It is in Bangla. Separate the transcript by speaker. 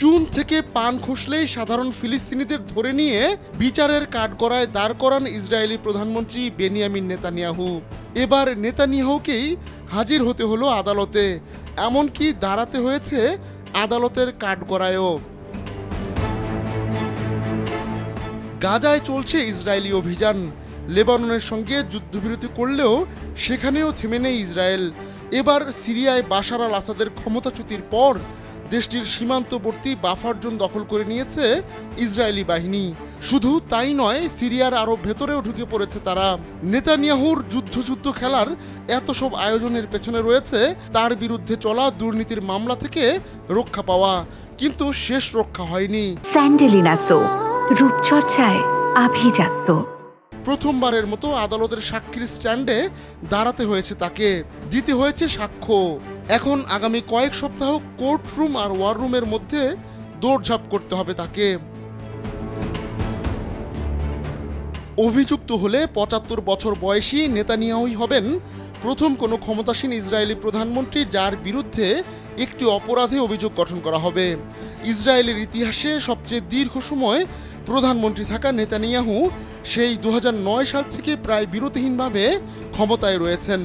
Speaker 1: চুন থেকে পান খসলেই সাধারণ ফিলিস্তিনিদের ধরে নিয়ে বিচারের কাঠগড়ায় দাঁড় করান ইসরায়েলি প্রধানমন্ত্রী বেনিয়ামিন নেতানিয়াহু। এবার নেতানিয়াহুকেই হাজির হতে হলো আদালতে, এমনকি দাঁড়াতে হয়েছে আদালতের কাঠগড়ায়ও। গাজায় চলছে ইসরায়েলি অভিযান। লেবাননের সঙ্গে যুদ্ধবিরতি করলেও সেখানেও থেমে নেই ইসরায়েল। এবার সিরিয়ায় বাশার আল আসাদের ক্ষমতাচ্যুতির পর দেশটির সীমান্তবর্তী বাফার জোন দখল করে নিয়েছে ইসরায়েলি বাহিনী। শুধু তাই নয়, সিরিয়ার আরো ভেতরেও ঢুকে পড়েছে তারা। নেতানিয়াহুর যুদ্ধ খেলার এত সব আয়োজনের পেছনে রয়েছে তার বিরুদ্ধে চলা দুর্নীতির মামলা থেকে রক্ষা পাওয়া, কিন্তু শেষ রক্ষা হয়নি।
Speaker 2: স্যান্ডেলিনা সো, রূপচর্চায় আভিজাত্য।
Speaker 1: প্রথমবারের মতো আদালতের সাক্ষীর স্ট্যান্ডে দাঁড়াতে হয়েছে তাকে, দিতে হয়েছে সাক্ষ্য। এখন আগামী কয়েক সপ্তাহ কোর্ট রুম আর ওয়ার রুমের মধ্যে দৌড়ঝাঁপ করতে হবে তাকে। অভিযুক্ত হলে ৭৫ বছর বয়সী নেতানিয়াহুই হবেন প্রথম কোনো ক্ষমতাসীন ইসরায়েলি প্রধানমন্ত্রী যার বিরুদ্ধে একটি অপরাধে অভিযোগ গঠন করা হবে। ইসরায়েলের ইতিহাসে সবচেয়ে দীর্ঘ সময় প্রধানমন্ত্রী থাকা নেতানিয়াহু সেই ২০০৯ সাল থেকে প্রায় বিরতিহীনভাবে ক্ষমতায় রয়েছেন।